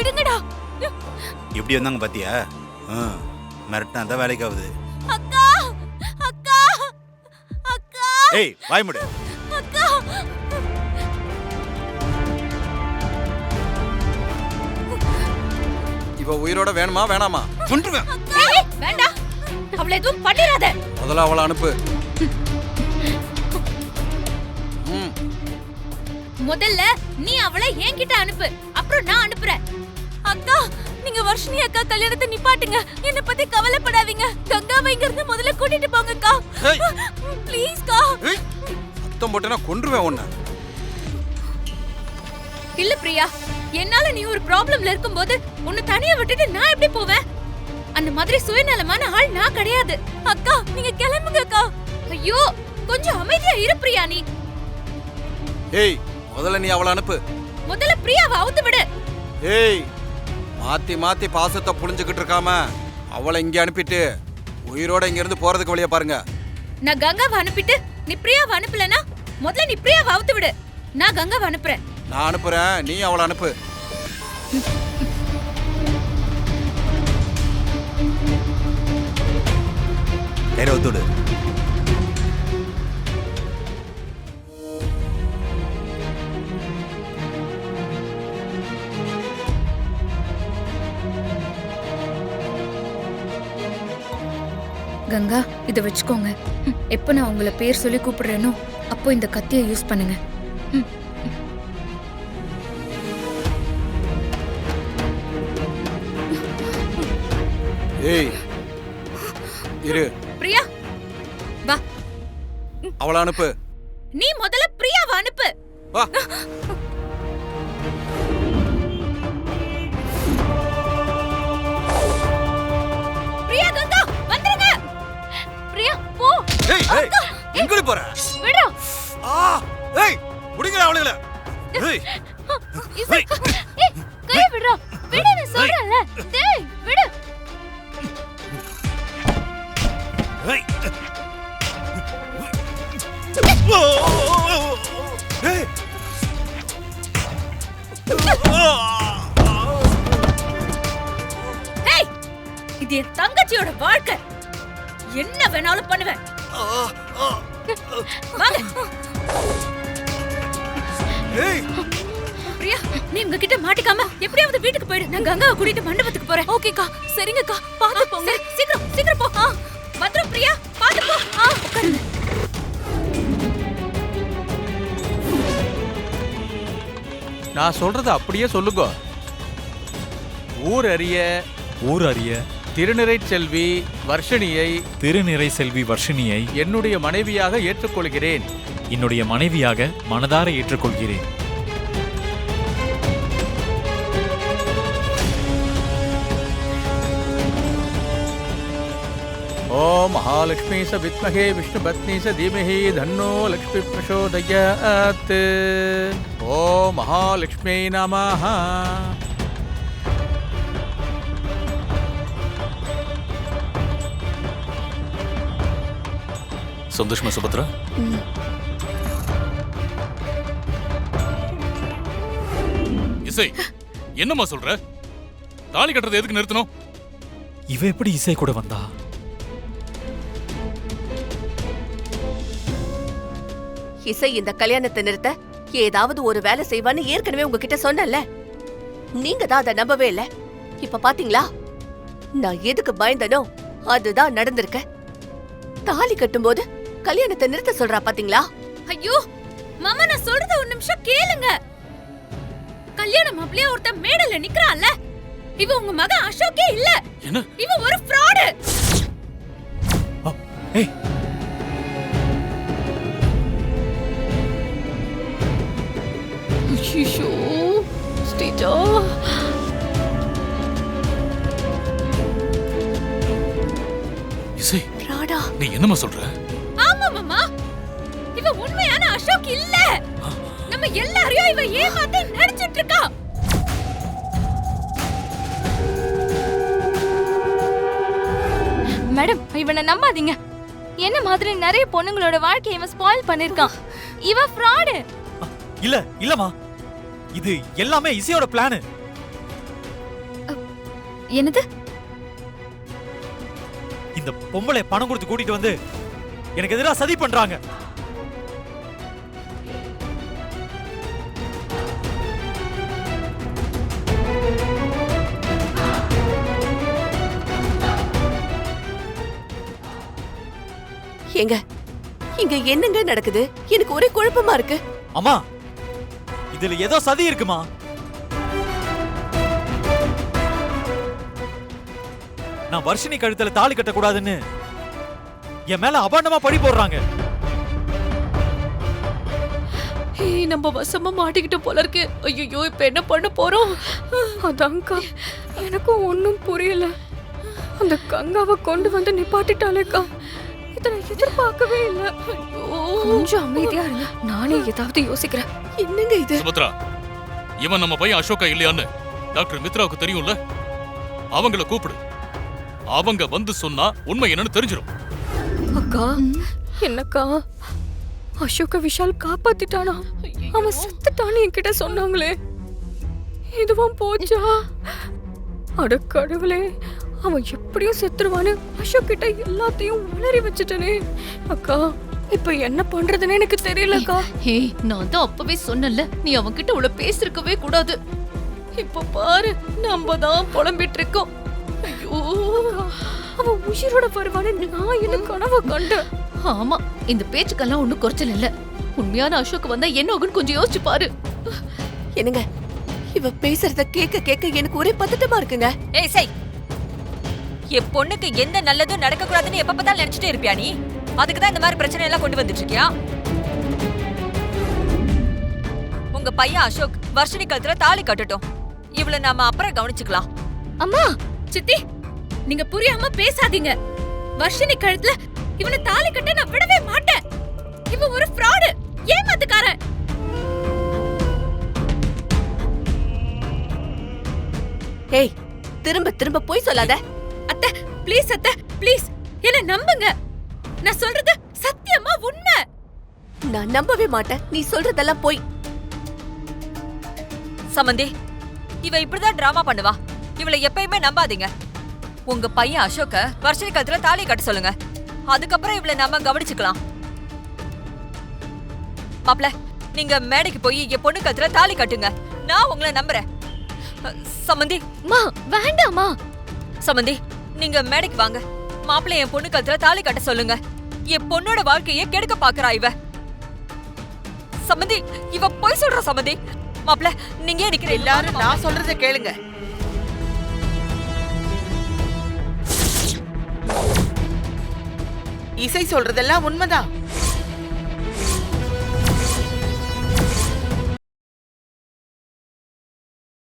விடுங்கடா. எப்படி வந்தாங்க பாத்தியா? மிரட்டினா தான் வேலைக்கு ஆகுது. அக்கா அக்கா அக்கா. ஏய் வாய் மூடு. அக்கா இவ உயிரோட வேணுமா வேணாமா? கொன்றுவேன். வேண்டாம், அவளை எதுவும் பண்ணிராத. முதல்ல அவளை அனுப்பு. முதல்ல நீ அவளை என்கிட்ட அனுப்பு, அப்புறம் நான் அனுப்புறேன். அக்கா, நீங்க வர்ஷினி அக்கா கல்யாணத்தை நிப்பாட்டுங்க. என்ன பத்தி கவலைப்படாதீங்க. கங்காவை இங்க இருந்து முதல்ல கூட்டிட்டு போங்கக்கா. ப்ளீஸ் கா. சத்தம் போட்டேன்னா கொன்றுவேன் உன்னை. இல்ல பிரியா, என்னால நீ ஒரு ப்ராப்ளம்ல இருக்கும்போது உன்னை தனியா விட்டுட்டு நான் எப்படி போவேன்? அந்த மாதிரி சுயநலமான ஆள் நான் கிடையாது. அக்கா நீங்க கிளம்புங்க அக்கா. ஐயோ கொஞ்சம் அமைதியா இரு பிரியா. நீ ஏய் முதல்ல நீ அவளை அனுப்பு. முதல்ல பிரியாவை அவுத்து விடு. ஏய் மாத்தி மாத்தி பாசத்தை புளிஞ்சுக்கிட்டு இருக்காம அவளை இங்க அனுப்பிட்டு உயிரோட இங்க இருந்து போறதுக்கு வழியா பாருங்க. நான் கங்காவை அனுப்பிட்டு நீ பிரியாவை அனுப்பலனா முதல்ல நீ பிரியாவை அவுத்து விடு. நான் கங்காவை அனுப்புறேன். நான் அனுப்புறேன், நீ அவளை அனுப்பு. வேற ஒத்துடு. கங்கா இதை வச்சுக்கோங்க. எப்போ நான் உங்களை பேர் சொல்லி கூப்பிடுறேனோ அப்போ இந்த கத்தியை யூஸ் பண்ணுங்க. ஏய் இரு. பிரியா வா. அவளை அனுப்பு. நீ முதல்ல பிரியாவை அனுப்பு. வா. பிரியா கங்கா வந்துருங்க. பிரியா போ. ஏய் ஏய் எங்க போற? விடு. ஏய் புடிங்கடா அவளை. ஏய் ஏய் கை விடுடா. விடு நான் சொல்றேன்ல. டேய் விடு. ஏய் ஏய் ஏய் இது என் தங்கச்சியோட வாழ்க்கை. என்ன வேணாலும் பண்ணுவேன். வாங்க. ஏய் பிரியா நீ உங்க கிட்ட மாட்டிக்காம எப்படியாவது வீட்டுக்கு போயிடு. நான் கங்காவை கூட்டிட்டு மண்டபத்துக்கு போறேன். ஓகேக்கா. சரிங்கக்கா. பாத்து போங்க. சீக்கிரம் சீக்கிரம் போ. பத்ரம் பிரியா பாத்து போ. உட்காருங்க. நான் சொல்றத அப்படியே சொல்லுங்க. ஊர் அறிய திருநிறை செல்வி வர்ஷினியை என்னுடைய மனைவியாக ஏற்றுக்கொள்கிறேன். என்னுடைய மனைவியாக மனதார ஏற்றுக்கொள்கிறேன். ஓம் மகாலட்சுமி ச வித்மஹே விஷ்ணு பத்னி ச தீமஹி தன்னோ லக்ஷ்மி பிரசோதயாத். ஓம் மகாலட்சுமி நமஹ. சந்தோஷமா சுபத்ரா? இசை என்னம்மா சொல்ற? தாலி கட்டுறது எதுக்கு நிறுத்தணும்? இவ எப்படி இசை கூட வந்தா? இசை இந்த கல்யாணத்தை நிறுத்த ஏதாவது ஒரு வேலை செய்வான்னு ஏற்கனவே உங்ககிட்ட சொன்னல. நீங்க தான் அதை நம்பவே இல்ல. இப்ப பாத்தீங்களா நான் எதுக்கு பயந்தனோ அதுதான் நடந்திருக்கு. தாலி கட்டும்போது கல்யாணத்தை நிறுத்த சொல்றா பாத்தீங்களா? ஐயோ மாமா நான் சொல்றத ஒரு நிமிஷம் கேளுங்க. கல்யாணம் அப்படியே ஒருத்த மேடல நிக்கறான்ல. இவ உங்க மகன் அசோக்கே இல்ல. என்ன? இவ ஒரு ஃப்ராட். ஏய் ஐயோ ஸ்டீஜா. இசை ஃப்ராடா? நீ என்னம்மா சொல்ற? ஆமா மாமா, இவ உண்மையான அசோக் இல்ல. நம்ம எல்லாரையும் இவ ஏமாத்தி நடிச்சிட்டு இருக்கா. மேடம் இவனை நம்பாதீங்க. என்ன மாதிரி நிறைய பொண்ணுங்களோட வாழ்க்கையை இவன் ஸ்பாயில் பண்ணிருக்கான். இவன் ஃப்ராடு. இல்ல இல்லம்மா, இது எல்லாமே இசையோட பிளான். என்னது? இந்த பொம்பளை பணம் கொடுத்து கூட்டிட்டு வந்து எனக்கு எதிராக சதி பண்றாங்க. ஏங்க இங்க என்னங்க நடக்குது? எனக்கு ஒரே குழப்பமா இருக்கு. அம்மா, இதுல ஏதோ சதி இருக்குமா? நான் வர்ஷினி கழுத்துல தாலி கட்ட கூடாதுன்னு என் மேல அபாண்டமா பழி போடுறாங்க. நம்ம வசமா மாட்டிக்கிட்ட போல இருக்கு. ஐயோ, இப்ப என்ன பண்ண போறோம்? அதான்க்கா எனக்கும் ஒன்னும் புரியல. அந்த கங்காவை கொண்டு வந்து நிப்பாட்டிட்டாலேக்கா. இதை நான் எதிர்பார்க்கவே இல்லை. கொஞ்சம் அமைதியா இருங்க, நானே ஏதாவது யோசிக்கிறேன். என்னங்க இது? சுபத்ரா, இவன் நம்ம பையன் அசோகா இல்லையான்னு டாக்டர் மித்ராவுக்கு தெரியும்ல. அவங்கள கூப்பிடு. அவங்க வந்து சொன்னா உண்மை என்னன்னு தெரிஞ்சிடும். அக்கா, என்னக்கா? அசோக விஷால் காப்பாத்திட்டானா? அவன் செத்துட்டான்னு என்கிட்ட சொன்னாங்களே, இதுவும் போச்சா? அட கடவுளே, அவன் எப்படியும் செத்துருவான்னு அசோக் கிட்ட எல்லாத்தையும் உளறி வச்சுட்டனே. அக்கா, இப்ப என்ன பண்றதுன்னு எனக்கு தெரியலக்கா. ஏய், நான் தான் அப்பவே சொன்னல, நீ அவன்கிட்ட உள்ள பேசிருக்கவே கூடாது. இப்ப பாரு, நம்ம தான் புலம்பிட்டு இருக்கோம். ஐயோ, அவன் உயிரோட வருவான்னு நான் என்ன கனவு கண்டேன். ஆமா, இந்த பேச்சுக்கெல்லாம் ஒண்ணும் குறைச்சல் இல்ல. உண்மையான அசோக் வந்தா என்ன ஆகுன்னு கொஞ்சம் யோசிச்சு பாரு. என்னங்க, இவ பேசுறத கேட்க கேட்க எனக்கு ஒரே பதட்டமா இருக்குங்க. ஏய் சை, என் பொண்ணுக்கு எந்த நல்லதும் நடக்க கூடாதுன்னு எப்ப பார்த்தாலும் நினைச்சிட்டே இருப்பியா நீ? அதுக்கு தான் இந்த மாதிரி பிரச்சனை எல்லாம் கொண்டு வந்துட்டு இருக்கியா? உங்க பையன் அசோக் வர்ஷினி கழுத்துல தாலி கட்டட்டும். இவள நாம அப்புறம் கவனிச்சுக்கலாம். அம்மா, சித்தி, நீங்க புரியாம பேசாதீங்க. வர்ஷினி கழுத்துல இவனை தாலி கட்ட நான் விடவே மாட்டேன். இவன் ஒரு ஃப்ராடு, ஏமாத்துக்காரன். ஏய், திரும்ப திரும்ப போய் சொல்லாத. அத்தை ப்ளீஸ், அத்தை ப்ளீஸ் என்ன நம்புங்க. நான் சொல்றது சத்தியமா உண்மை. நான் நம்பவே மாட்டேன். நீ சொல்றதெல்லாம் போய். சமந்தி, இவ இப்படிதான் டிராமா பண்ணுவா. இவளை எப்பயுமே நம்பாதீங்க. உங்க பையன் அசோக்க வர்ஷினி கழுத்துல தாலி கட்ட சொல்லுங்க. அதுக்கப்புறம் இவளை நாம கவனிச்சுக்கலாம். மாப்ள, நீங்க மேடைக்கு போய் என் பொண்ணு கழுத்துல தாலி கட்டுங்க. நான் உங்களை நம்புறேன். சமந்தி, மா வேண்டாமா. சமந்தி, நீங்க மேடைக்கு வாங்க. மாப்பிள்ளை என் பொண்ணு கழுத்துல தாலி கட்ட சொல்லுங்க. என் பொண்ணோட வாழ்க்கையை கெடுக்க பாக்குறா இவ. சமந்தி, இவ போய் சொல்ற. சமந்தி, மாப்பிள்ள நீங்க நிக்கிற. எல்லாரும் நான் சொல்றத கேளுங்க. இசை சொல்றதெல்லாம் உண்மைதான்.